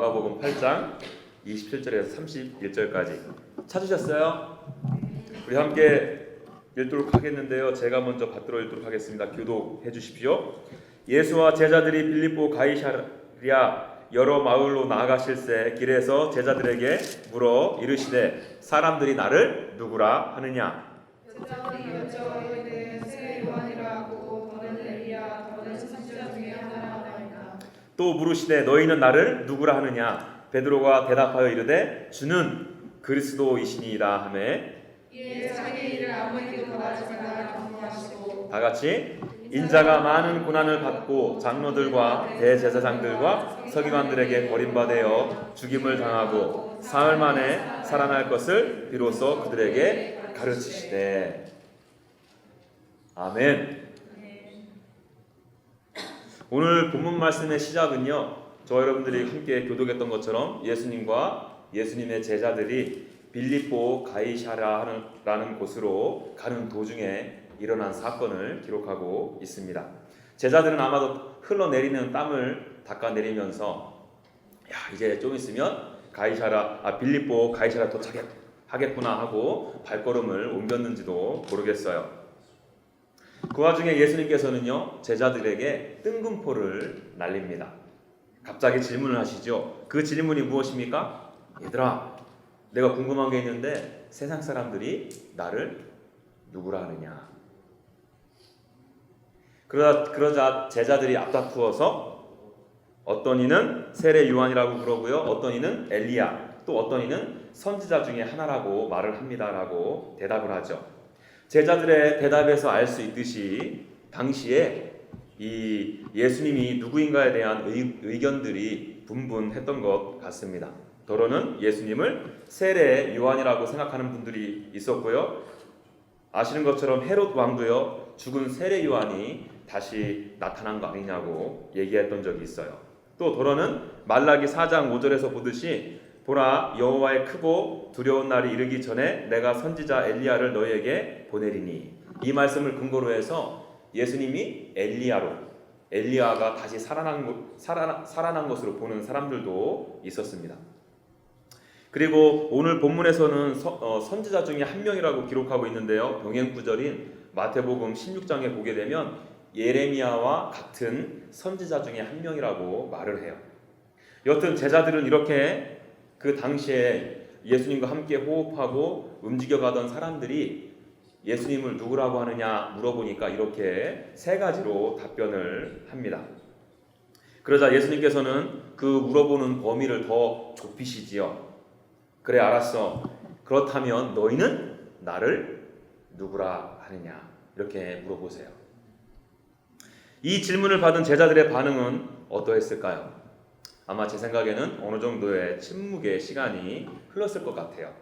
마가복음 8장 27절에서 31절까지 찾으셨어요? 우리 함께 읽도록 하겠는데요. 제가 먼저 받들어 읽도록 하겠습니다. 교독해 주십시오. 예수와 제자들이 빌립보 가이사랴 여러 마을로 나아가실새 길에서 제자들에게 물어 이르시되 사람들이 나를 누구라 하느냐? 제자들이 여쭈어 이르되 세례 요한이라 하고 더는 엘리야 더는 선지자 중에 하나라 하나이다. 또 물으시되 너희는 나를 누구라 하느냐? 베드로가 대답하여 이르되 주는 그리스도이시니이다 하매 이에 자기 일을 아무에게도 말하지 말라 경고하시고 다 같이 인자가 많은 고난을 받고 장로들과 대제사장들과 서기관들에게 버림받아 죽임을 당하고 사흘 만에 살아날 것을 비로소 그들에게 가르치시되. 아멘. 오늘 본문 말씀의 시작은요, 저와 여러분들이 함께 교독했던 것처럼 예수님과 예수님의 제자들이 빌립보 가이사랴라는 곳으로 가는 도중에 일어난 사건을 기록하고 있습니다. 제자들은 아마도 흘러내리는 땀을 닦아내리면서 이제 좀 있으면 빌립보 가이사랴 도착하겠구나 하고 발걸음을 옮겼는지도 모르겠어요. 그 와중에 예수님께서는요, 제자들에게 뜬금포를 날립니다. 갑자기 질문을 하시죠. 그 질문이 무엇입니까? 얘들아, 내가 궁금한 게 있는데 세상 사람들이 나를 누구라 하느냐? 그러자 제자들이 앞다투어서 어떤 이는 세례 요한이라고 그러고요, 어떤 이는 엘리야, 또 어떤 이는 선지자 중에 하나라고 말을 합니다라고 대답을 하죠. 제자들의 대답에서 알 수 있듯이 당시에 이 예수님이 누구인가에 대한 의견들이 분분했던 것 같습니다. 더러는 예수님을 세례 요한이라고 생각하는 분들이 있었고요. 아시는 것처럼 헤롯 왕도요, 죽은 세례 요한이 다시 나타난 거 아니냐고 얘기했던 적이 있어요. 또 더러는 말라기 4장 5절에서 보듯이 보라 여호와의 크고 두려운 날이 이르기 전에 내가 선지자 엘리야를 너희에게 보내리니, 이 말씀을 근거로 해서 예수님이 엘리야가 다시 살아난 것으로 보는 사람들도 있었습니다. 그리고 오늘 본문에서는 선지자 중에 한 명이라고 기록하고 있는데요, 병행 구절인 마태복음 16장에 보게 되면 예레미야와 같은 선지자 중에 한 명이라고 말을 해요. 여튼 제자들은 이렇게 그 당시에 예수님과 함께 호흡하고 움직여가던 사람들이 예수님을 누구라고 하느냐 물어보니까 이렇게 세 가지로 답변을 합니다. 그러자 예수님께서는 그 물어보는 범위를 더 좁히시지요. 그래, 알았어. 그렇다면 너희는 나를 누구라 하느냐? 이렇게 물어보세요. 이 질문을 받은 제자들의 반응은 어떠했을까요? 아마 제 생각에는 어느 정도의 침묵의 시간이 흘렀을 것 같아요.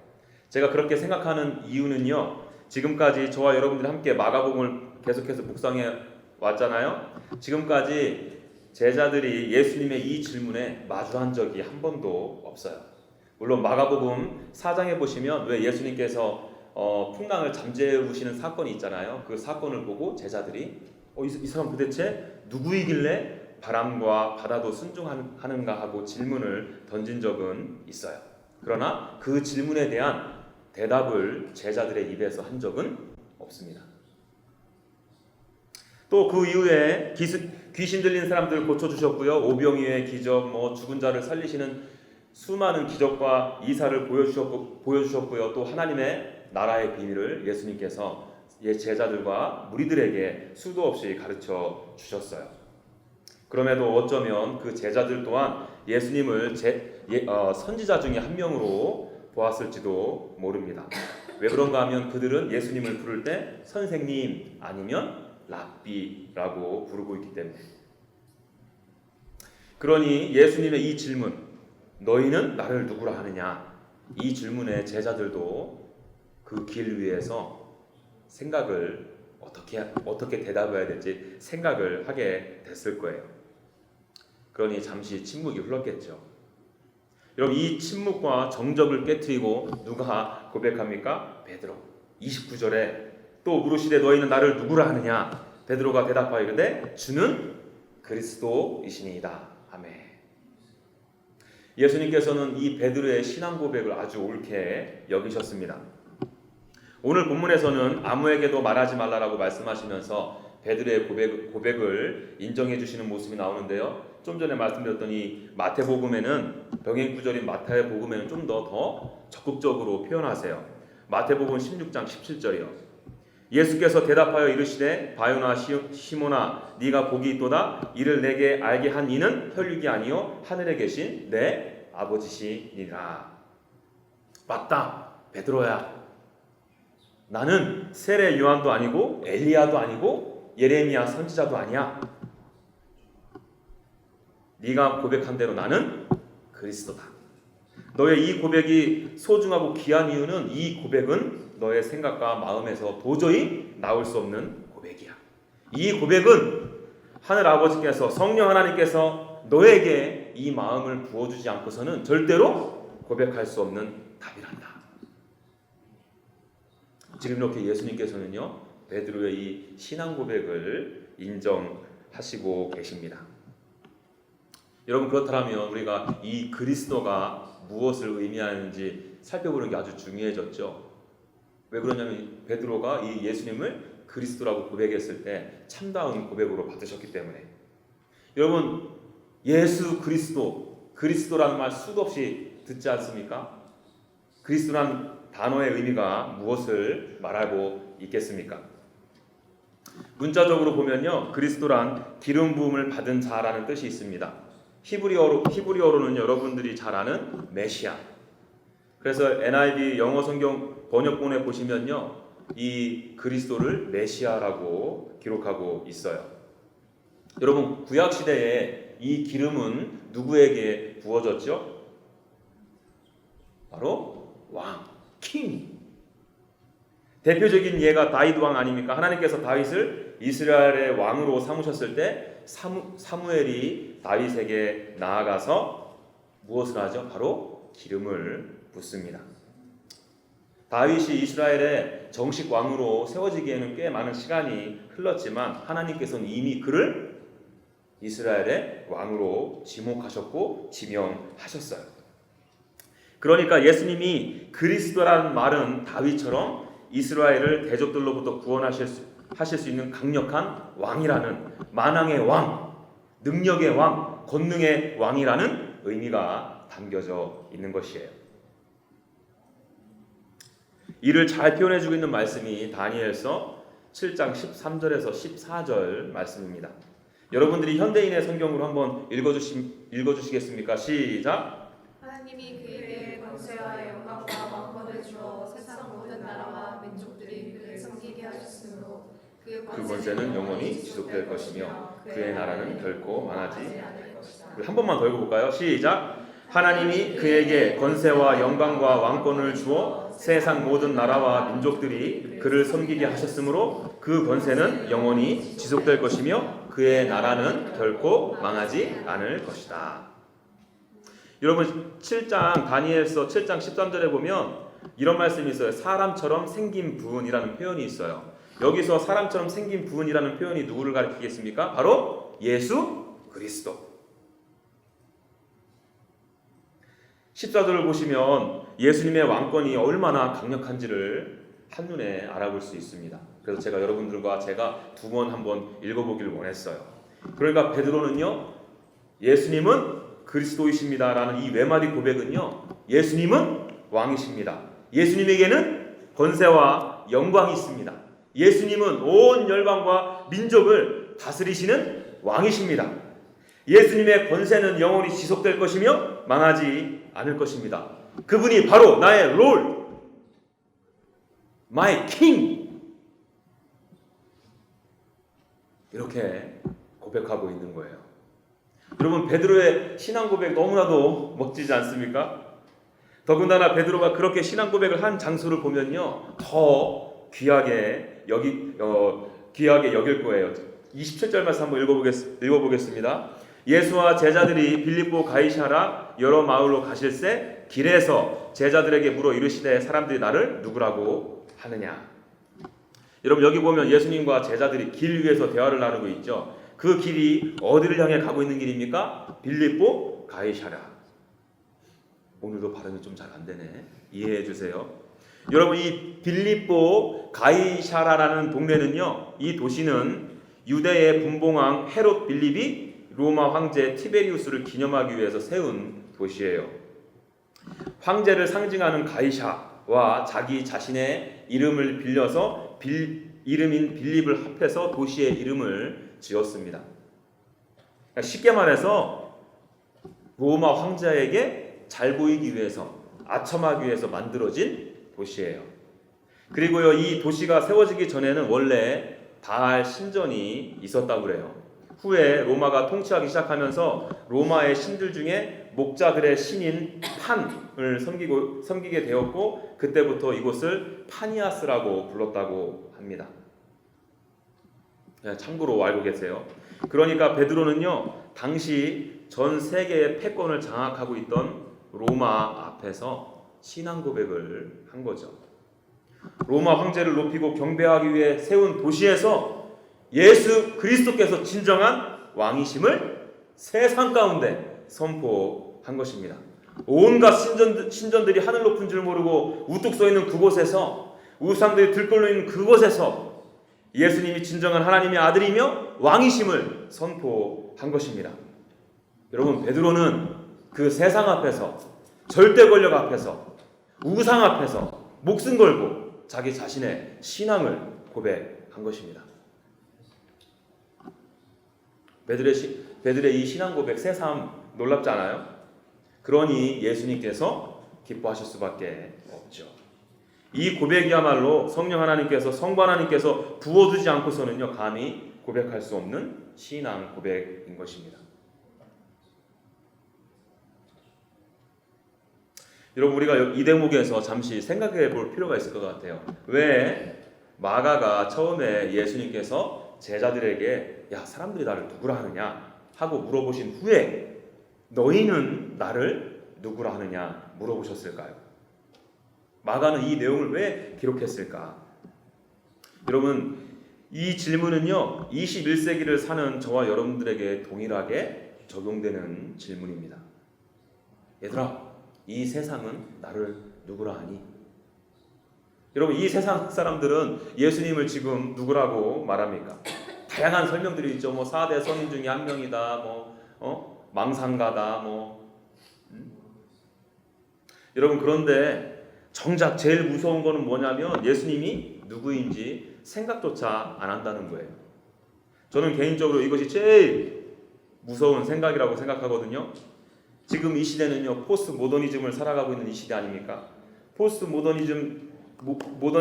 제가 그렇게 생각하는 이유는요, 지금까지 저와 여러분들이 함께 마가복음을 계속해서 묵상해 왔잖아요. 지금까지 제자들이 예수님의 이 질문에 마주한 적이 한 번도 없어요. 물론 마가복음 4장에 보시면 왜 예수님께서 풍랑을 잠재우시는 사건이 있잖아요. 그 사건을 보고 제자들이 이 사람 도대체 누구이길래 바람과 바다도 순종하는가 하고 질문을 던진 적은 있어요. 그러나 그 질문에 대한 대답을 제자들의 입에서 한 적은 없습니다. 또 그 이후에 귀신 들린 사람들을 고쳐주셨고요, 오병이의 기적, 죽은 자를 살리시는 수많은 기적과 이사를 보여주셨고요, 또 하나님의 나라의 비밀을 예수님께서 제자들과 무리들에게 수도 없이 가르쳐 주셨어요. 그럼에도 어쩌면 그 제자들 또한 예수님을 선지자 중에 한 명으로 보았을지도 모릅니다. 왜 그런가 하면 그들은 예수님을 부를 때 선생님 아니면 랍비라고 부르고 있기 때문에. 그러니 예수님의 이 질문, 너희는 나를 누구라 하느냐, 이 질문에 제자들도 그 길 위에서 생각을 어떻게 대답해야 될지 생각을 하게 됐을 거예요. 그러니 잠시 침묵이 흘렀겠죠. 여러분, 이 침묵과 정적을 깨트리고 누가 고백합니까? 베드로. 29절에 또 물으시되 너희는 나를 누구라 하느냐? 베드로가 대답하여 이르되 주는 그리스도이시니이다. 아멘. 예수님께서는 이 베드로의 신앙 고백을 아주 옳게 여기셨습니다. 오늘 본문에서는 아무에게도 말하지 말라라고 말씀하시면서 베드로의 고백을 인정해 주시는 모습이 나오는데요. 좀 전에 말씀드렸던 이 마태복음에는 병행 구절인 마태복음에는 좀 더 적극적으로 표현하세요. 마태복음 16장 17절이요. 예수께서 대답하여 이르시되 바요나 시몬아 네가 복이 있도다. 이를 내게 알게 한 이는 혈육이 아니요 하늘에 계신 내 아버지시니라. 맞다, 베드로야. 나는 세례 요한도 아니고 엘리야도 아니고 예레미야 선지자도 아니야. 네가 고백한 대로 나는 그리스도다. 너의 이 고백이 소중하고 귀한 이유는 이 고백은 너의 생각과 마음에서 도저히 나올 수 없는 고백이야. 이 고백은 하늘 아버지께서, 성령 하나님께서 너에게 이 마음을 부어주지 않고서는 절대로 고백할 수 없는 답이란다. 지금 이렇게 예수님께서는요, 베드로의 이 신앙 고백을 인정하시고 계십니다. 여러분, 그렇다면 우리가 이 그리스도가 무엇을 의미하는지 살펴보는 게 아주 중요해졌죠. 왜 그러냐면 베드로가 이 예수님을 그리스도라고 고백했을 때 참다운 고백으로 받으셨기 때문에. 여러분, 예수 그리스도, 그리스도라는 말 수도 없이 듣지 않습니까? 그리스도란 단어의 의미가 무엇을 말하고 있겠습니까? 문자적으로 보면요, 그리스도란 기름 부음을 받은 자라는 뜻이 있습니다. 히브리어로는 여러분들이 잘 아는 메시아. 그래서 NIV 영어 성경 번역본에 보시면요, 이 그리스도를 메시아라고 기록하고 있어요. 여러분, 구약 시대에 이 기름은 누구에게 부어졌죠? 바로 왕, king. 대표적인 예가 다윗 왕 아닙니까? 하나님께서 다윗을 이스라엘의 왕으로 삼으셨을 때 사무엘이 다윗에게 나아가서 무엇을 하죠? 바로 기름을 붓습니다. 다윗이 이스라엘의 정식 왕으로 세워지기에는 꽤 많은 시간이 흘렀지만 하나님께서는 이미 그를 이스라엘의 왕으로 지목하셨고 지명하셨어요. 그러니까 예수님이 그리스도라는 말은 다윗처럼 이스라엘을 대적들로부터 구원하실 수 있는 강력한 왕이라는, 만왕의 왕, 능력의 왕, 권능의 왕이라는 의미가 담겨져 있는 것이에요. 이를 잘 표현해주고 있는 말씀이 다니엘서 7장 13절에서 14절 말씀입니다. 여러분들이 현대인의 성경으로 한번 읽어주시겠습니까? 시작! 하나님이 그에게 권세와 영광과 왕권을 주어 세상 모든 나라와 민족들이 그를 섬기게 하셨으므로 그 권세는 영원히 지속될 것이며 그의 나라는 결코 망하지 않을 것이다. 한 번만 더 읽어볼까요? 시작! 하나님이 그에게 권세와 영광과 왕권을 주어 세상 모든 나라와 민족들이 그를 섬기게 하셨으므로 그 권세는 영원히 지속될 것이며 그의 나라는 결코 망하지 않을 것이다. 여러분, 7장 다니엘서 7장 13절에 보면 이런 말씀이 있어요. 사람처럼 생긴 분이라는 표현이 있어요. 여기서 사람처럼 생긴 분이라는 표현이 누구를 가리키겠습니까? 바로 예수 그리스도. 14절을 보시면 예수님의 왕권이 얼마나 강력한지를 한눈에 알아볼 수 있습니다. 그래서 제가 여러분들과 두 번 한번 읽어보기를 원했어요. 그러니까 베드로는요, 예수님은 그리스도이십니다라는 이 외마디 고백은요, 예수님은 왕이십니다. 예수님에게는 권세와 영광이 있습니다. 예수님은 온 열방과 민족을 다스리시는 왕이십니다. 예수님의 권세는 영원히 지속될 것이며 망하지 않을 것입니다. 그분이 바로 나의 롤, my king. 이렇게 고백하고 있는 거예요. 여러분, 베드로의 신앙 고백 너무나도 멋지지 않습니까? 더군다나 베드로가 그렇게 신앙 고백을 한 장소를 보면요, 더 귀하게 여길 거예요. 27절 말씀 한번 읽어보겠습니다. 예수와 제자들이 빌립보 가이사랴 여러 마을로 가실새 길에서 제자들에게 물어 이르시되 사람들이 나를 누구라고 하느냐. 여러분, 여기 보면 예수님과 제자들이 길 위에서 대화를 나누고 있죠. 그 길이 어디를 향해 가고 있는 길입니까? 빌립보 가이사랴. 오늘도 발음이 좀 잘 안 되네. 이해해 주세요. 여러분, 이 빌립보 가이사라라는 동네는요, 이 도시는 유대의 분봉왕 헤롯 빌립이 로마 황제 티베리우스를 기념하기 위해서 세운 도시예요. 황제를 상징하는 가이샤와 자기 자신의 이름을 빌려서 이름인 빌립을 합해서 도시의 이름을 지었습니다. 그러니까 쉽게 말해서 로마 황제에게 잘 보이기 위해서, 아첨하기 위해서 만들어진 도시예요. 그리고요, 이 도시가 세워지기 전에는 원래 바알 신전이 있었다고 그래요. 후에 로마가 통치하기 시작하면서 로마의 신들 중에 목자들의 신인 판을 섬기게 되었고, 그때부터 이곳을 파니아스라고 불렀다고 합니다. 참고로 알고 계세요. 그러니까 베드로는요, 당시 전 세계의 패권을 장악하고 있던 로마 앞에서 신앙 고백을 한 거죠. 로마 황제를 높이고 경배하기 위해 세운 도시에서 예수 그리스도께서 진정한 왕이심을 세상 가운데 선포한 것입니다. 온갖 신전들이 하늘 높은 줄 모르고 우뚝 서 있는 그곳에서, 우상들이 들끓고 있는 그곳에서 예수님이 진정한 하나님의 아들이며 왕이심을 선포한 것입니다. 여러분, 베드로는 그 세상 앞에서, 절대 권력 앞에서, 우상 앞에서 목숨 걸고 자기 자신의 신앙을 고백한 것입니다. 베드로의 이 신앙 고백 새삼 놀랍지 않아요? 그러니 예수님께서 기뻐하실 수밖에 없죠. 이 고백이야말로 성령 하나님께서, 성부 하나님께서 부어주지 않고서는요, 감히 고백할 수 없는 신앙 고백인 것입니다. 여러분, 우리가 이 대목에서 잠시 생각해 볼 필요가 있을 것 같아요. 왜 마가가 처음에 예수님께서 제자들에게 야, 사람들이 나를 누구라 하느냐 하고 물어보신 후에 너희는 나를 누구라 하느냐 물어보셨을까요? 마가는 이 내용을 왜 기록했을까? 여러분, 이 질문은요, 21세기를 사는 저와 여러분들에게 동일하게 적용되는 질문입니다. 얘들아, 이 세상은 나를 누구라 하니? 여러분, 이 세상 사람들은 예수님을 지금 누구라고 말합니까? 다양한 설명들이 있죠. 4대 선인 중에 한 명이다, 망상가다, 여러분, 그런데 정작 제일 무서운 거는 뭐냐면 예수님이 누구인지 생각조차 안 한다는 거예요. 저는 개인적으로 이것이 제일 무서운 생각이라고 생각하거든요. 지금 이 시대는요, 포스트 모더니즘을 살아가고 있는 이 시대 아닙니까? 포스트 모던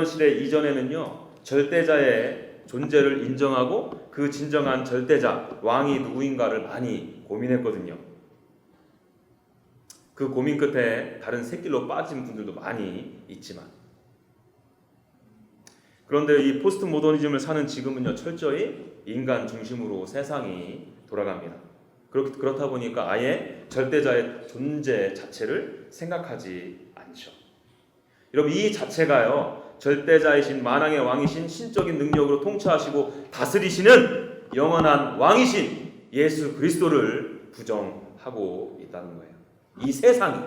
시대 이전에는요, 절대자의 존재를 인정하고 그 진정한 절대자, 왕이 누구인가를 많이 고민했거든요. 그 고민 끝에 다른 샛길로 빠진 분들도 많이 있지만, 그런데 이 포스트 모더니즘을 사는 지금은요, 철저히 인간 중심으로 세상이 돌아갑니다. 그렇다 보니까 아예 절대자의 존재 자체를 생각하지 않죠. 여러분, 이 자체가요, 절대자이신 만왕의 왕이신 신적인 능력으로 통치하시고 다스리시는 영원한 왕이신 예수 그리스도를 부정하고 있다는 거예요. 이 세상이.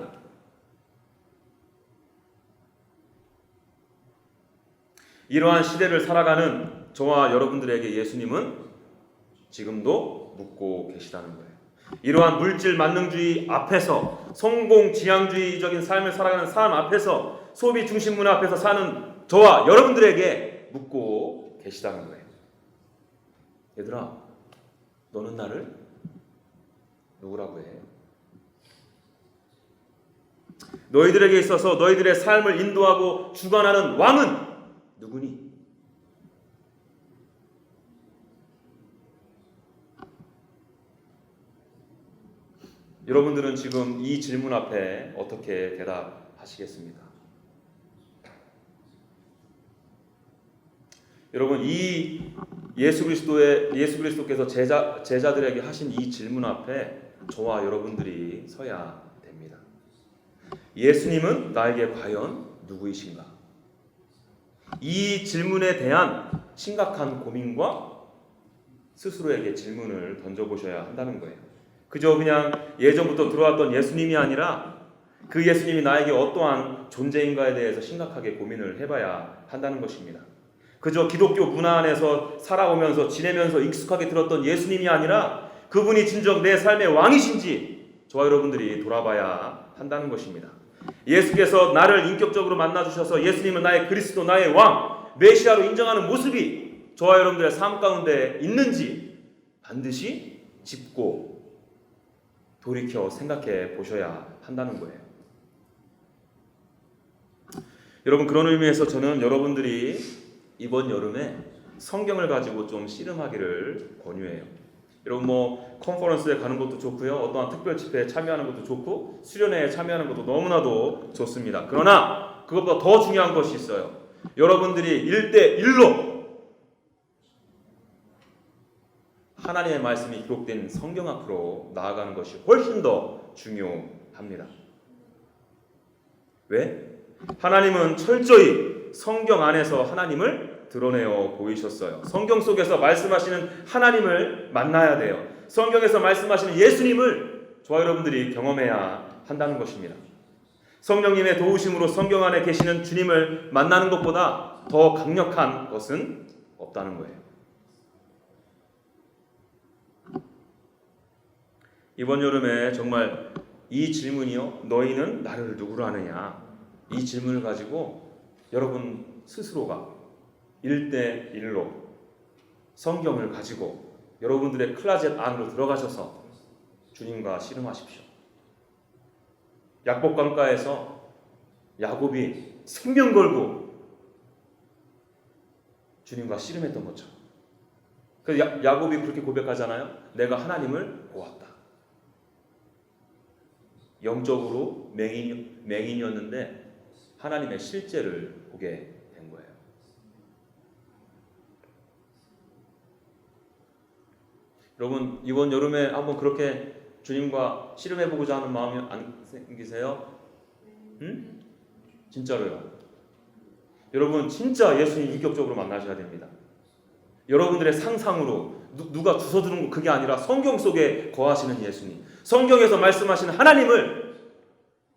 이러한 시대를 살아가는 저와 여러분들에게 예수님은 지금도 묻고 계시다는 거예요. 이러한 물질 만능주의 앞에서, 성공 지향주의적인 삶을 살아가는 삶 앞에서, 소비 중심 문화 앞에서 사는 저와 여러분들에게 묻고 계시다는 거예요. 얘들아, 너는 나를 누구라고 해? 너희들에게 있어서 너희들의 삶을 인도하고 주관하는 왕은 누구니? 여러분들은 지금 이 질문 앞에 어떻게 대답하시겠습니까? 여러분, 이 예수 그리스도께서 제자들에게 하신 이 질문 앞에 저와 여러분들이 서야 됩니다. 예수님은 나에게 과연 누구이신가? 이 질문에 대한 심각한 고민과 스스로에게 질문을 던져보셔야 한다는 거예요. 그저 그냥 예전부터 들어왔던 예수님이 아니라 그 예수님이 나에게 어떠한 존재인가에 대해서 심각하게 고민을 해봐야 한다는 것입니다. 그저 기독교 문화 안에서 살아오면서 지내면서 익숙하게 들었던 예수님이 아니라 그분이 진정 내 삶의 왕이신지 저와 여러분들이 돌아봐야 한다는 것입니다. 예수께서 나를 인격적으로 만나주셔서 예수님은 나의 그리스도, 나의 왕, 메시아로 인정하는 모습이 저와 여러분들의 삶 가운데 있는지 반드시 짚고 돌이켜 생각해 보셔야 한다는 거예요. 여러분, 그런 의미에서 저는 여러분들이 이번 여름에 성경을 가지고 좀 씨름하기를 권유해요. 여러분, 컨퍼런스에 가는 것도 좋고요, 어떠한 특별 집회에 참여하는 것도 좋고, 수련회에 참여하는 것도 너무나도 좋습니다. 그러나 그것보다 더 중요한 것이 있어요. 여러분들이 1대1로 하나님의 말씀이 기록된 성경 앞으로 나아가는 것이 훨씬 더 중요합니다. 왜? 하나님은 철저히 성경 안에서 하나님을 드러내어 보이셨어요. 성경 속에서 말씀하시는 하나님을 만나야 돼요. 성경에서 말씀하시는 예수님을 저와 여러분들이 경험해야 한다는 것입니다. 성령님의 도우심으로 성경 안에 계시는 주님을 만나는 것보다 더 강력한 것은 없다는 거예요. 이번 여름에 정말 이 질문이요, 너희는 나를 누구로 아느냐, 이 질문을 가지고 여러분 스스로가 1대1로 성경을 가지고 여러분들의 클라젯 안으로 들어가셔서 주님과 씨름하십시오. 약복강가에서 야곱이 생명 걸고 주님과 씨름했던 것처럼. 그래서 야곱이 그렇게 고백하잖아요. 내가 하나님을 보았다. 영적으로 맹인이었는데 하나님의 실제를 보게 된 거예요. 여러분, 이번 여름에 한번 그렇게 주님과 씨름해보고자 하는 마음이 안 생기세요? 응? 진짜로요. 여러분, 진짜 예수님 인격적으로 만나셔야 됩니다. 여러분들의 상상으로 누가 주워드는 거 그게 아니라 성경 속에 거하시는 예수님, 성경에서 말씀하시는 하나님을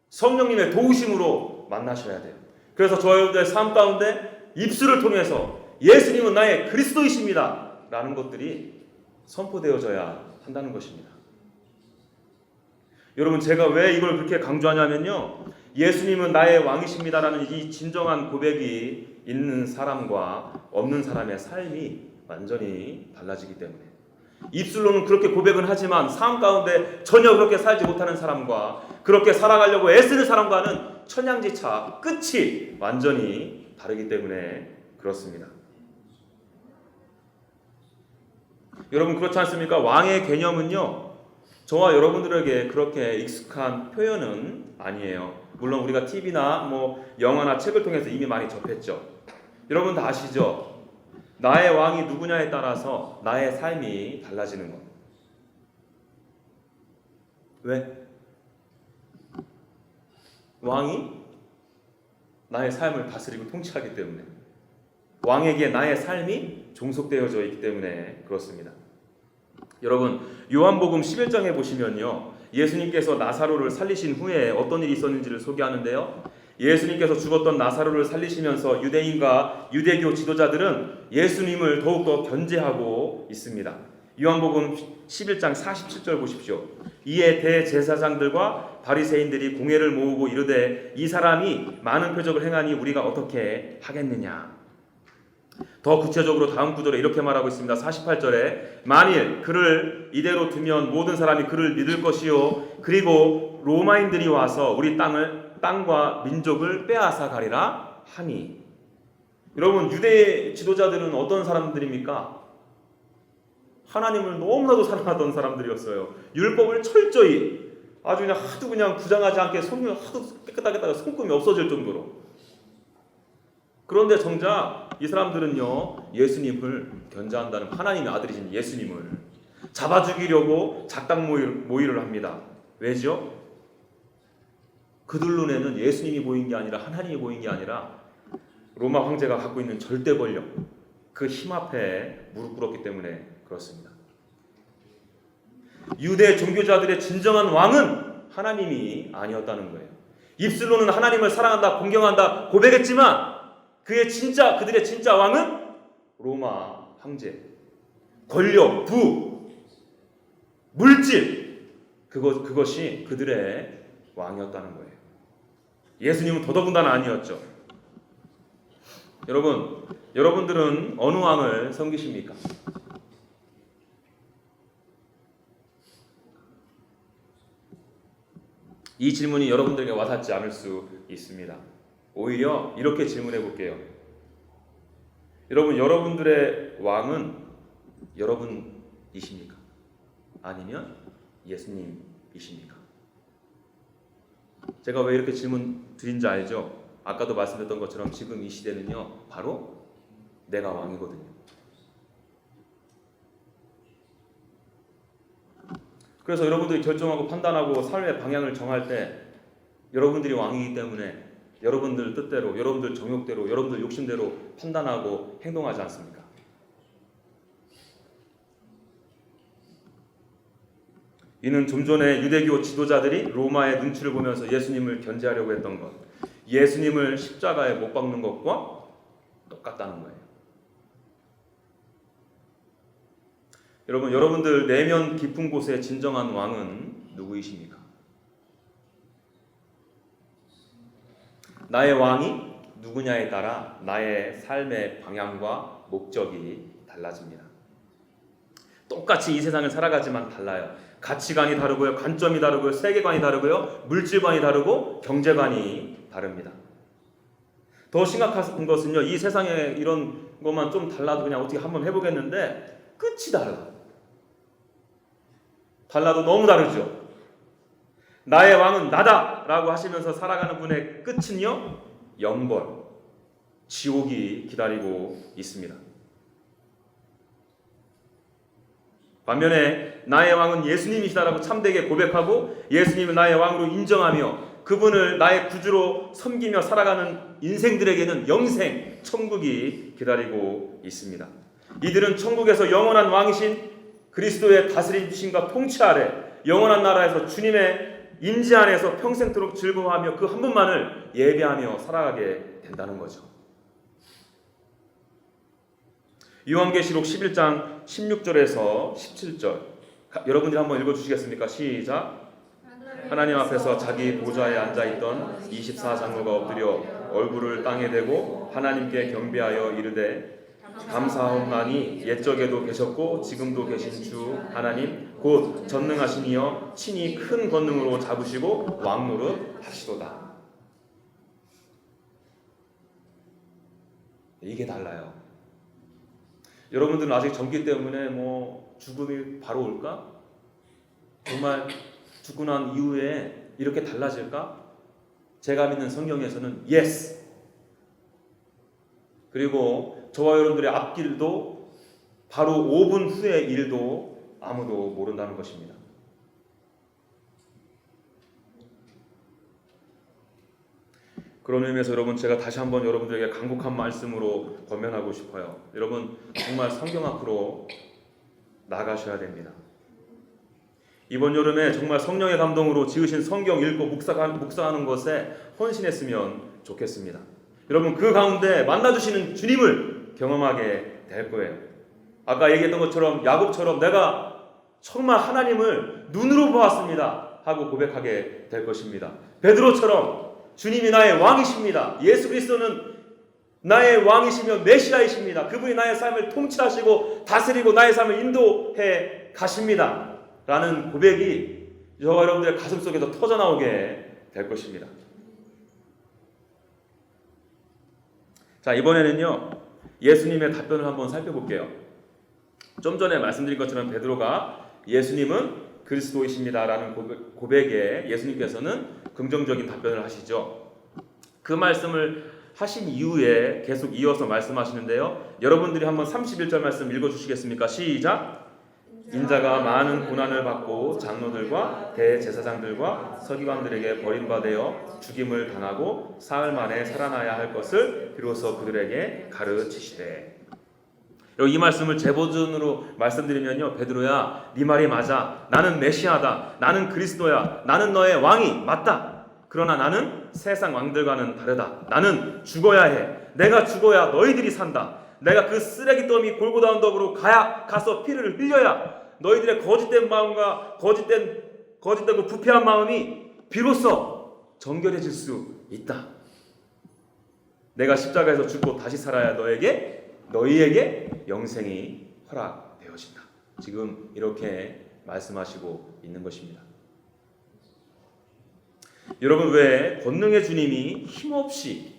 성령님의 도우심으로 만나셔야 돼요. 그래서 저와 여러분들의 삶 가운데 입술을 통해서 예수님은 나의 그리스도이십니다 라는 것들이 선포되어져야 한다는 것입니다. 여러분, 제가 왜 이걸 그렇게 강조하냐면요, 예수님은 나의 왕이십니다라는 이 진정한 고백이 있는 사람과 없는 사람의 삶이 완전히 달라지기 때문에, 입술로는 그렇게 고백은 하지만 삶 가운데 전혀 그렇게 살지 못하는 사람과 그렇게 살아가려고 애쓰는 사람과는 천양지차, 끝이 완전히 다르기 때문에 그렇습니다. 여러분, 그렇지 않습니까? 왕의 개념은요, 저와 여러분들에게 그렇게 익숙한 표현은 아니에요. 물론 우리가 TV나 영화나 책을 통해서 이미 많이 접했죠. 여러분 다 아시죠? 나의 왕이 누구냐에 따라서 나의 삶이 달라지는 것. 왜? 왕이 나의 삶을 다스리고 통치하기 때문에, 왕에게 나의 삶이 종속되어져 있기 때문에 그렇습니다. 여러분, 요한복음 11장에 보시면요, 예수님께서 나사로를 살리신 후에 어떤 일이 있었는지를 소개하는데요, 예수님께서 죽었던 나사로를 살리시면서 유대인과 유대교 지도자들은 예수님을 더욱더 견제하고 있습니다. 요한복음 11장 47절 보십시오. 이에 대제사장들과 바리새인들이 공회를 모으고 이르되 이 사람이 많은 표적을 행하니 우리가 어떻게 하겠느냐. 더 구체적으로 다음 구절에 이렇게 말하고 있습니다. 48절에 만일 그를 이대로 두면 모든 사람이 그를 믿을 것이요 그리고 로마인들이 와서 우리 땅과 민족을 빼앗아 가리라 하니. 여러분, 유대 지도자들은 어떤 사람들입니까? 하나님을 너무나도 사랑하던 사람들이었어요. 율법을 철저히 아주 그냥 하도 그냥 구장하지 않게 손이 하도 깨끗하게 따라 손금이 없어질 정도로. 그런데 정작 이 사람들은요, 예수님을 견제한다는 하나님의 아들이신 예수님을 잡아 죽이려고 작당 모의를 합니다. 왜죠? 그들 눈에는 예수님이 보인 게 아니라 하나님이 보인 게 아니라 로마 황제가 갖고 있는 절대 권력, 그 힘 앞에 무릎 꿇었기 때문에 그렇습니다. 유대 종교자들의 진정한 왕은 하나님이 아니었다는 거예요. 입술로는 하나님을 사랑한다, 공경한다 고백했지만 그들의 진짜 왕은 로마 황제, 권력, 부, 물질, 그것이 그들의 왕이었다는 거예요. 예수님은 더더군다나 아니었죠. 여러분들은 어느 왕을 섬기십니까? 이 질문이 여러분들에게 와닿지 않을 수 있습니다. 오히려 이렇게 질문해 볼게요. 여러분들의 왕은 여러분이십니까? 아니면 예수님이십니까? 제가 왜 이렇게 질문 드린지 알죠? 아까도 말씀드렸던 것처럼 지금 이 시대는요, 바로 내가 왕이거든요. 그래서 여러분들이 결정하고 판단하고 삶의 방향을 정할 때 여러분들이 왕이기 때문에 여러분들 뜻대로, 여러분들 정욕대로, 여러분들 욕심대로 판단하고 행동하지 않습니까? 이는 좀 전에 유대교 지도자들이 로마의 눈치를 보면서 예수님을 견제하려고 했던 것, 예수님을 십자가에 못 박는 것과 똑같다는 거예요. 여러분들 내면 깊은 곳의 진정한 왕은 누구이십니까? 나의 왕이 누구냐에 따라 나의 삶의 방향과 목적이 달라집니다. 똑같이 이 세상을 살아가지만 달라요. 가치관이 다르고요, 관점이 다르고요, 세계관이 다르고요, 물질관이 다르고 경제관이 다릅니다. 더 심각한 것은요, 이 세상에 이런 것만 좀 달라도 그냥 어떻게 한번 해보겠는데 끝이 달라도 너무 다르죠. 나의 왕은 나다라고 하시면서 살아가는 분의 끝은요, 영벌, 지옥이 기다리고 있습니다. 반면에 나의 왕은 예수님이시다라고 참되게 고백하고 예수님을 나의 왕으로 인정하며 그분을 나의 구주로 섬기며 살아가는 인생들에게는 영생, 천국이 기다리고 있습니다. 이들은 천국에서 영원한 왕이신 그리스도의 다스림심과 통치 아래 영원한 나라에서 주님의 임재 안에서 평생토록 즐거워하며 그 한 분만을 예배하며 살아가게 된다는 거죠. 요한계시록 11장 16절에서 17절 여러분들이 한번 읽어주시겠습니까? 시작. 하나님 앞에서 자기 보좌에 앉아있던 24장로가 엎드려 얼굴을 땅에 대고 하나님께 경배하여 이르되 감사하옵나니 옛적에도 계셨고 지금도 계신 주 하나님 곧 전능하신 이여 친히 큰 권능으로 잡으시고 왕노릇 하시도다. 이게 달라요. 여러분들은 아직 젊기 때문에 죽음이 바로 올까? 정말 죽고 난 이후에 이렇게 달라질까? 제가 믿는 성경에서는 yes. 그리고 저와 여러분들의 앞길도 바로 5분 후의 일도 아무도 모른다는 것입니다. 그런 의미에서 여러분 제가 다시 한번 여러분들에게 간곡한 말씀으로 권면하고 싶어요. 여러분 정말 성경 앞으로 나가셔야 됩니다. 이번 여름에 정말 성령의 감동으로 지으신 성경 읽고 묵상하는 것에 헌신했으면 좋겠습니다. 여러분 그 가운데 만나주시는 주님을 경험하게 될 거예요. 아까 얘기했던 것처럼 야곱처럼 내가 정말 하나님을 눈으로 보았습니다 하고 고백하게 될 것입니다. 베드로처럼 주님이 나의 왕이십니다. 예수 그리스도는 나의 왕이시며 메시아이십니다. 그분이 나의 삶을 통치하시고 다스리고 나의 삶을 인도해 가십니다 라는 고백이 저와 여러분들의 가슴속에서 터져나오게 될 것입니다. 자, 이번에는요 예수님의 답변을 한번 살펴볼게요. 좀 전에 말씀드린 것처럼 베드로가 예수님은 그리스도이십니다 라는 고백에 예수님께서는 긍정적인 답변을 하시죠. 그 말씀을 하신 이후에 계속 이어서 말씀하시는데요, 여러분들이 한번 31절 말씀 읽어주시겠습니까? 시작. 인자가 많은 고난을 받고 장로들과 대제사장들과 서기관들에게 버림받아 죽임을 당하고 사흘 만에 살아나야 할 것을 비로소 그들에게 가르치시되. 이 말씀을 제 버전으로 말씀드리면요, 베드로야 네 말이 맞아. 나는 메시아다. 나는 그리스도야. 나는 너의 왕이 맞다. 그러나 나는 세상 왕들과는 다르다. 나는 죽어야 해. 내가 죽어야 너희들이 산다. 내가 그 쓰레기 더미 골고다 언덕으로 가서 피를 흘려야 너희들의 거짓된 마음과 거짓되고 부패한 마음이 비로소 정결해질 수 있다. 내가 십자가에서 죽고 다시 살아야 너희에게 영생이 허락되어진다. 지금 이렇게 말씀하시고 있는 것입니다. 여러분, 왜 권능의 주님이 힘없이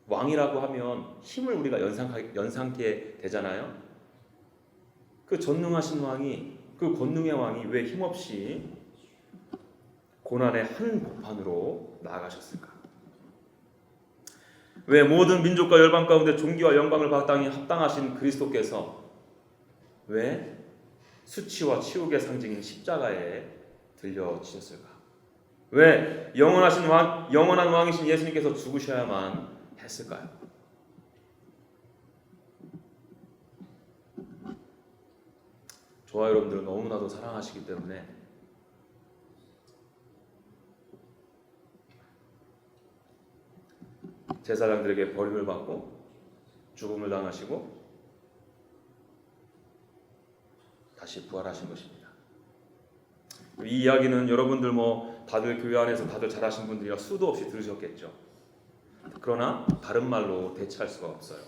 왕이라고 하면 힘을 우리가 연상케 되잖아요. 그 전능하신 왕이, 그 권능의 왕이 왜 힘없이 고난의 한복판으로 나아가셨을까? 왜 모든 민족과 열방 가운데 존귀와 영광을 받당히 합당하신 그리스도께서 왜 수치와 치욕의 상징인 십자가에 들려지셨을까? 왜 영원한 왕이신 예수님께서 죽으셔야만 했을까요? 저와 여러분들을 너무나도 사랑하시기 때문에 제사장들에게 버림을 받고 죽음을 당하시고 다시 부활하신 것입니다. 이 이야기는 여러분들 다들 교회 안에서 다들 잘하신 분들이라 수도 없이 들으셨겠죠. 그러나 다른 말로 대체할 수가 없어요.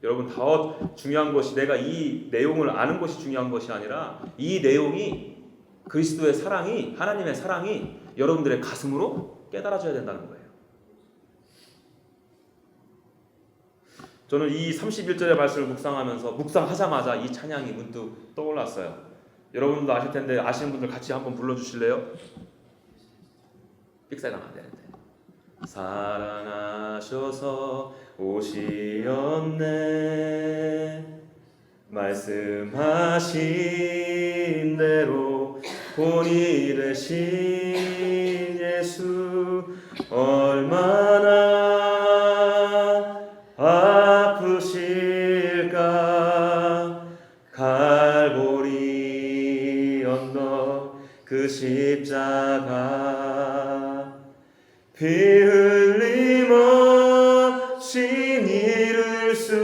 여러분, 더 중요한 것이 내가 이 내용을 아는 것이 중요한 것이 아니라 이 내용이 그리스도의 사랑이, 하나님의 사랑이 여러분들의 가슴으로 깨달아져야 된다는 거예요. 저는 이 31절의 말씀을 묵상하자마자 이 찬양이 문득 떠올랐어요. 여러분도 아실 텐데 아시는 분들 같이 한번 불러주실래요? 삑사리가 안 되는데. 사랑하셔서 오시었네, 말씀하신 대로 본이 되신 예수, 얼마나 아프실까. 갈보리 언덕 그 십자가, 피 흘림 없이 이룰 수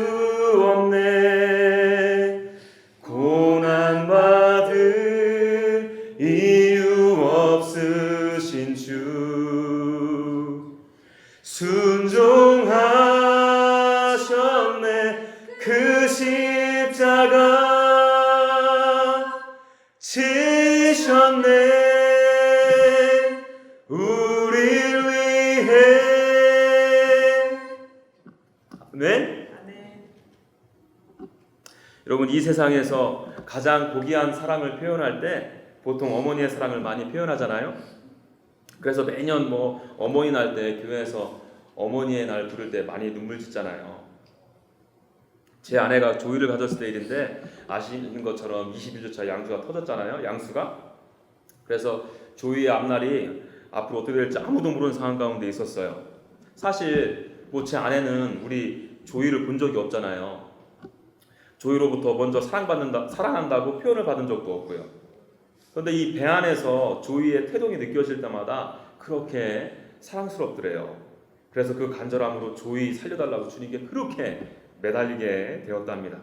없네. 고난받을 이유 없으신 주, 순종하셨네. 그 십자가 지셨네, 우리를 위해. 아멘. 여러분, 이 세상에서 가장 고귀한 사랑을 표현할 때 보통 어머니의 사랑을 많이 표현하잖아요. 그래서 매년 어머니날 때 교회에서 어머니의 날 부를 때 많이 눈물 짓잖아요. 제 아내가 조이를 가졌을 때 일인데 아시는 것처럼 21주차 양수가 터졌잖아요. 양수가. 그래서 조이의 앞날이 앞으로 어떻게 될지 아무도 모르는 상황 가운데 있었어요. 사실 제 아내는 우리 조이를 본 적이 없잖아요. 조이로부터 먼저 사랑한다고 표현을 받은 적도 없고요. 그런데 이 배 안에서 조이의 태동이 느껴질 때마다 그렇게 사랑스럽더래요. 그래서 그 간절함으로 조이 살려달라고 주님께 그렇게 매달리게 되었답니다.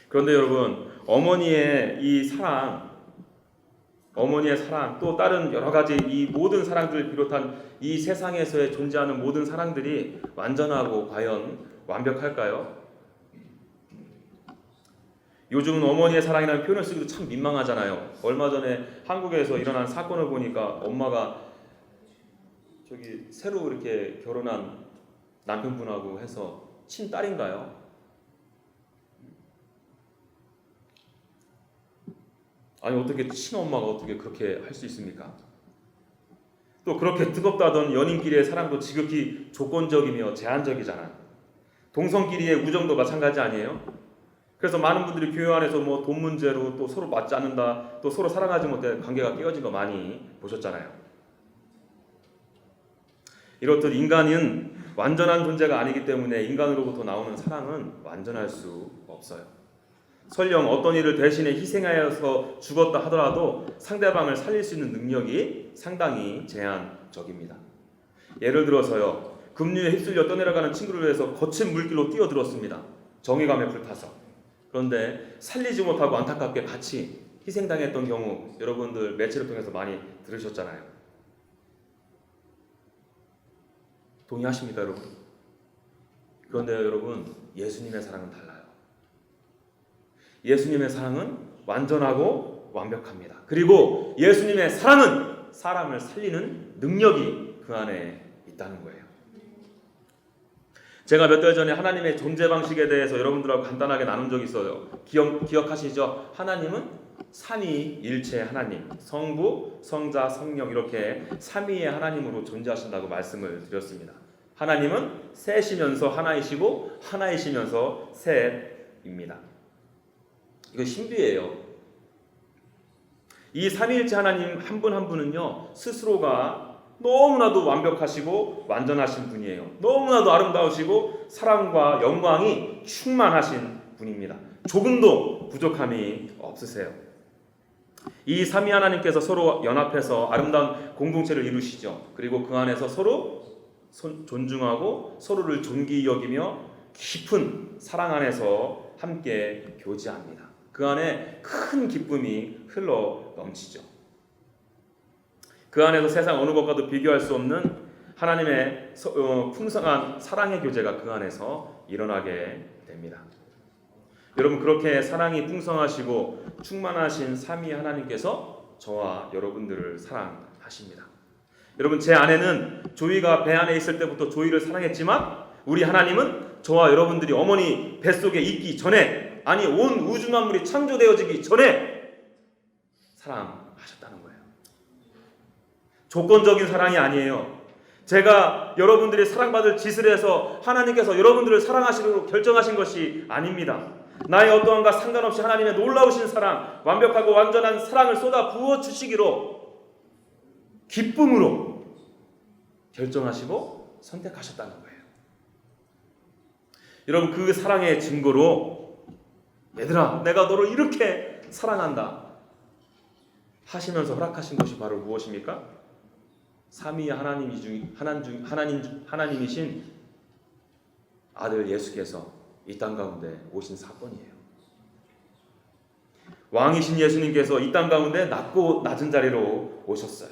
그런데 여러분, 어머니의 사랑, 또 다른 여러 가지 이 모든 사랑들을 비롯한 이 세상에서의 존재하는 모든 사랑들이 완전하고 과연 완벽할까요? 요즘은 어머니의 사랑이라는 표현을 쓰기도 참 민망하잖아요. 얼마 전에 한국에서 일어난 사건을 보니까 엄마가 새로 이렇게 결혼한 남편분하고 해서 친딸인가요? 아니, 어떻게 친엄마가 어떻게 그렇게 할 수 있습니까? 또 그렇게 뜨겁다던 연인끼리의 사랑도 지극히 조건적이며 제한적이잖아요. 동성끼리의 우정도 마찬가지 아니에요? 그래서 많은 분들이 교회 안에서 돈 문제로 또 서로 맞지 않는다, 또 서로 사랑하지 못해 관계가 깨어진 거 많이 보셨잖아요. 이렇듯 인간은 완전한 존재가 아니기 때문에 인간으로부터 나오는 사랑은 완전할 수 없어요. 설령 어떤 일을 대신에 희생하여서 죽었다 하더라도 상대방을 살릴 수 있는 능력이 상당히 제한적입니다. 예를 들어서요, 급류에 휩쓸려 떠내려가는 친구를 위해서 거친 물길로 뛰어들었습니다. 정의감에 불타서. 그런데 살리지 못하고 안타깝게 같이 희생당했던 경우 여러분들 매체를 통해서 많이 들으셨잖아요. 동의하십니까, 여러분? 그런데 여러분, 예수님의 사랑은 달라요. 예수님의 사랑은 완전하고 완벽합니다. 그리고 예수님의 사랑은 사람을 살리는 능력이 그 안에 있다는 거예요. 제가 몇 달 전에 하나님의 존재 방식에 대해서 여러분들하고 간단하게 나눈 적이 있어요. 기억하시죠? 하나님은 삼위일체 하나님, 성부, 성자, 성령 이렇게 삼위의 하나님으로 존재하신다고 말씀을 드렸습니다. 하나님은 셋이면서 하나이시고 하나이시면서 셋입니다. 이거 신비예요. 이 삼위일체 하나님 한 분 한 분은요, 스스로가 너무나도 완벽하시고 완전하신 분이에요. 너무나도 아름다우시고 사랑과 영광이 충만하신 분입니다. 조금도 부족함이 없으세요. 이 삼위 하나님께서 서로 연합해서 아름다운 공동체를 이루시죠. 그리고 그 안에서 서로 존중하고 서로를 존귀히 여기며 깊은 사랑 안에서 함께 교제합니다. 그 안에 큰 기쁨이 흘러 넘치죠. 그 안에서 세상 어느 것과도 비교할 수 없는 하나님의 풍성한 사랑의 교제가 그 안에서 일어나게 됩니다. 여러분, 그렇게 사랑이 풍성하시고 충만하신 삼위 하나님께서 저와 여러분들을 사랑하십니다. 여러분, 제 아내는 조이가 배 안에 있을 때부터 조이를 사랑했지만 우리 하나님은 저와 여러분들이 어머니 뱃속에 있기 전에, 아니 온 우주 만물이 창조되어지기 전에 사랑하셨다는 거예요. 조건적인 사랑이 아니에요. 제가 여러분들이 사랑받을 짓을 해서 하나님께서 여러분들을 사랑하시도록 결정하신 것이 아닙니다. 나의 어떠함과 상관없이 하나님의 놀라우신 사랑, 완벽하고 완전한 사랑을 쏟아 부어 주시기로 기쁨으로 결정하시고 선택하셨다는 거예요. 여러분, 그 사랑의 증거로 얘들아, 내가 너를 이렇게 사랑한다 하시면서 허락하신 것이 바로 무엇입니까? 삼위 하나님이신 아들 예수께서 이 땅 가운데 오신 사건이에요. 왕이신 예수님께서 이 땅 가운데 낮고 낮은 자리로 오셨어요.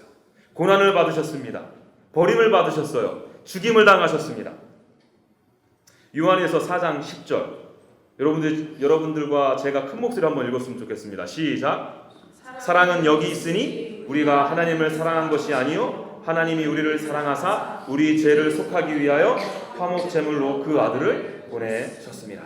고난을 받으셨습니다. 버림을 받으셨어요. 죽임을 당하셨습니다. 요한에서 4장 10절 여러분들과 제가 큰 목소리로 한번 읽었으면 좋겠습니다. 시작. 사랑은 여기 있으니 우리가 하나님을 사랑한 것이 아니요 하나님이 우리를 사랑하사 우리 죄를 속하기 위하여 화목 제물로 그 아들을 보내셨습니다.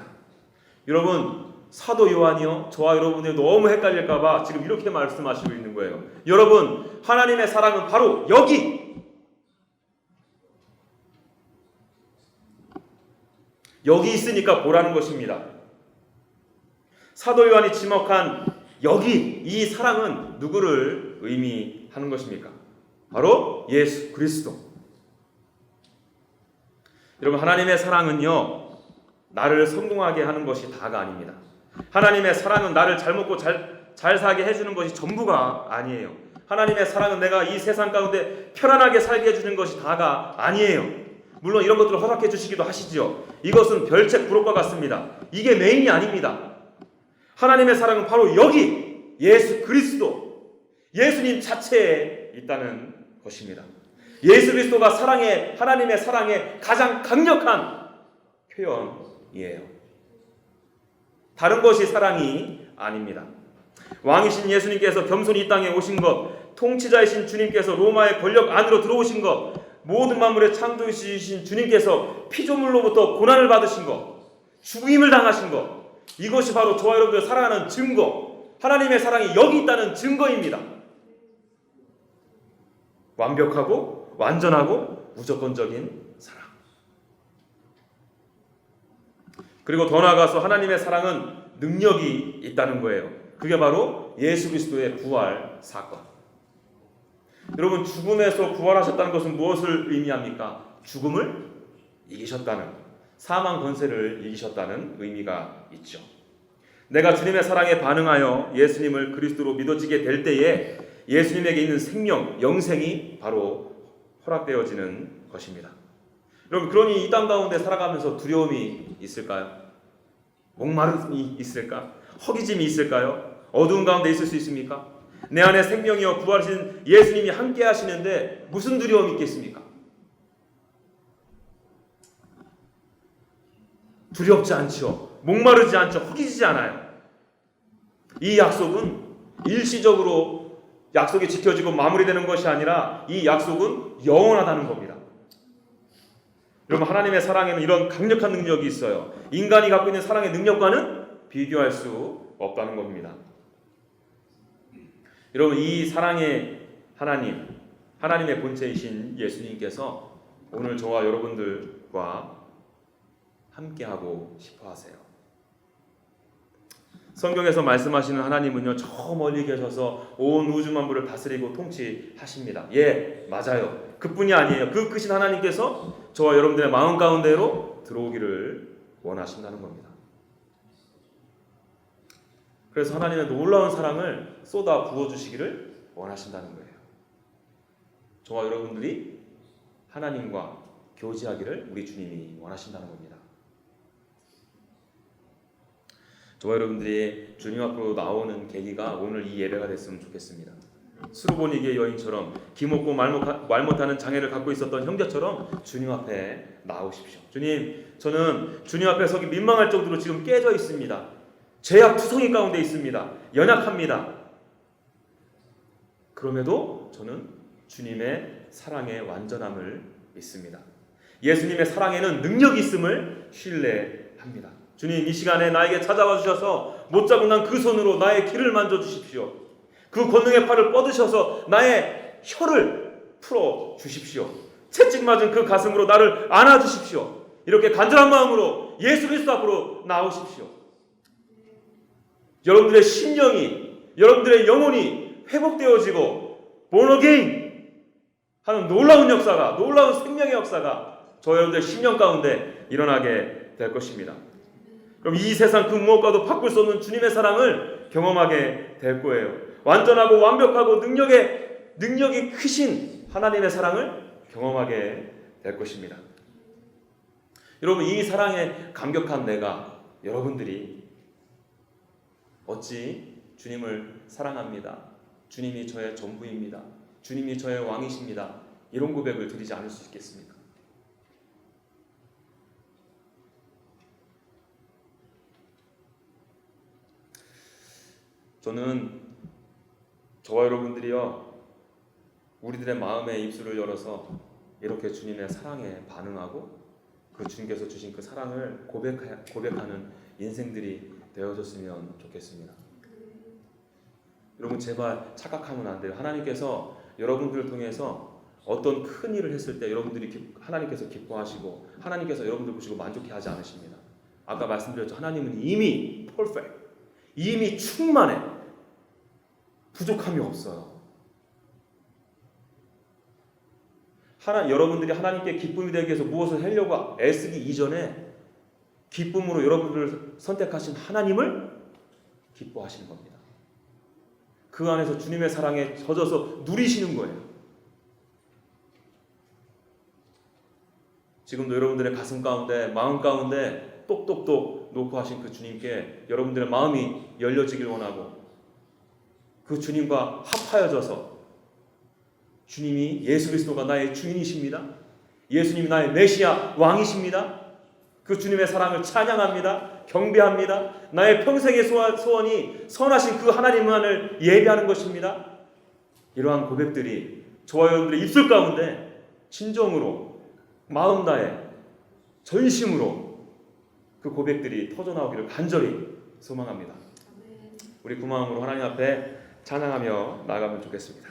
여러분, 사도 요한이요, 저와 여러분들이 너무 헷갈릴까봐 지금 이렇게 말씀하시고 있는 거예요. 여러분, 하나님의 사랑은 바로 여기 있으니까 보라는 것입니다. 사도 요한이 지목한 여기, 이 사랑은 누구를 의미하는 것입니까? 바로 예수 그리스도. 여러분, 하나님의 사랑은요, 나를 성공하게 하는 것이 다가 아닙니다. 하나님의 사랑은 나를 잘 먹고 잘 살게 해주는 것이 전부가 아니에요. 하나님의 사랑은 내가 이 세상 가운데 편안하게 살게 해주는 것이 다가 아니에요. 물론 이런 것들을 허락해 주시기도 하시죠. 이것은 별책 부록과 같습니다. 이게 메인이 아닙니다. 하나님의 사랑은 바로 여기 예수 그리스도, 예수님 자체에 있다는 것입니다. 예수 그리스도가 하나님의 사랑의 가장 강력한 표현이에요. 다른 것이 사랑이 아닙니다. 왕이신 예수님께서 겸손히 이 땅에 오신 것, 통치자이신 주님께서 로마의 권력 안으로 들어오신 것, 모든 만물의 창조주이신 주님께서 피조물로부터 고난을 받으신 것, 죽임을 당하신 것, 이것이 바로 저와 여러분들 사랑하는 증거, 하나님의 사랑이 여기 있다는 증거입니다. 완벽하고 완전하고 무조건적인 사랑. 그리고 더 나아가서 하나님의 사랑은 능력이 있다는 거예요. 그게 바로 예수 그리스도의 부활 사건. 여러분, 죽음에서 부활하셨다는 것은 무엇을 의미합니까? 죽음을 이기셨다는, 사망 권세를 이기셨다는 의미가 있죠. 내가 주님의 사랑에 반응하여 예수님을 그리스도로 믿어지게 될 때에 예수님에게 있는 생명, 영생이 바로 허락되어지는 것입니다. 여러분, 그러니 이 땅 가운데 살아가면서 두려움이 있을까요? 목마름이 있을까? 허기짐이 있을까요? 어두운 가운데 있을 수 있습니까? 내 안에 생명이여 부활하신 예수님이 함께 하시는데 무슨 두려움이 있겠습니까? 두렵지 않죠. 목마르지 않죠. 허기지지 않아요. 이 약속은 일시적으로 약속이 지켜지고 마무리되는 것이 아니라 이 약속은 영원하다는 겁니다. 여러분, 하나님의 사랑에는 이런 강력한 능력이 있어요. 인간이 갖고 있는 사랑의 능력과는 비교할 수 없다는 겁니다. 여러분, 이 사랑의 하나님, 하나님의 본체이신 예수님께서 오늘 저와 여러분들과 함께하고 싶어 하세요. 성경에서 말씀하시는 하나님은요, 저 멀리 계셔서 온 우주 만물을 다스리고 통치하십니다. 예, 맞아요. 그뿐이 아니에요. 그 크신 하나님께서 저와 여러분들의 마음 가운데로 들어오기를 원하신다는 겁니다. 그래서 하나님의 놀라운 사랑을 쏟아 부어주시기를 원하신다는 거예요. 저와 여러분들이 하나님과 교제하기를 우리 주님이 원하신다는 겁니다. 저와 여러분들이 주님 앞으로 나오는 계기가 오늘 이 예배가 됐으면 좋겠습니다. 수르보니게 여인처럼 기먹고 말 못하는 장애를 갖고 있었던 형제처럼 주님 앞에 나오십시오. 주님, 저는 주님 앞에 서기 민망할 정도로 지금 깨져 있습니다. 죄악 투성이 가운데 있습니다. 연약합니다. 그럼에도 저는 주님의 사랑의 완전함을 믿습니다. 예수님의 사랑에는 능력이 있음을 신뢰합니다. 주님, 이 시간에 나에게 찾아와 주셔서 못 잡은 그 손으로 나의 귀를 만져주십시오. 그 권능의 팔을 뻗으셔서 나의 혀를 풀어주십시오. 채찍 맞은 그 가슴으로 나를 안아주십시오. 이렇게 간절한 마음으로 예수 그리스도 앞으로 나오십시오. 여러분들의 심령이, 여러분들의 영혼이 회복되어지고 born again 하는 놀라운 역사가, 놀라운 생명의 역사가 저 여러분들의 심령 가운데 일어나게 될 것입니다. 그럼 이 세상 그 무엇과도 바꿀 수 없는 주님의 사랑을 경험하게 될 거예요. 완전하고 완벽하고 능력이 크신 하나님의 사랑을 경험하게 될 것입니다. 여러분, 이 사랑에 감격한 내가, 여러분들이 어찌 주님을 사랑합니다. 주님이 저의 전부입니다. 주님이 저의 왕이십니다. 이런 고백을 드리지 않을 수 있겠습니까? 저는 저와 여러분들이요, 우리들의 마음의 입술을 열어서 이렇게 주님의 사랑에 반응하고 그 주님께서 주신 그 사랑을 고백하는 인생들이 되어졌으면 좋겠습니다. 여러분, 제발 착각하면 안 돼요. 하나님께서 여러분들을 통해서 어떤 큰 일을 했을 때 여러분들이 하나님께서 기뻐하시고 하나님께서 여러분들 보시고 만족해하지 않으십니다. 아까 말씀드렸죠. 하나님은 이미 perfect, 이미 충만해. 부족함이 없어요. 여러분들이 하나님께 기쁨이 되기 위해서 무엇을 하려고 애쓰기 이전에 기쁨으로 여러분들을 선택하신 하나님을 기뻐하시는 겁니다. 그 안에서 주님의 사랑에 젖어서 누리시는 거예요. 지금도 여러분들의 가슴 가운데, 마음 가운데 똑똑똑 놓고 하신 그 주님께 여러분들의 마음이 열려지길 원하고, 그 주님과 합하여져서 주님이, 예수 그리스도가 나의 주인이십니다. 예수님이 나의 메시아 왕이십니다. 그 주님의 사랑을 찬양합니다. 경배합니다. 나의 평생의 소원이 선하신 그 하나님만을 예배하는 것입니다. 이러한 고백들이 저와 여러분들의 입술 가운데 진정으로, 마음 다해, 전심으로 그 고백들이 터져나오기를 간절히 소망합니다. 우리 그 마음으로 하나님 앞에 찬양하며 나아가면 좋겠습니다.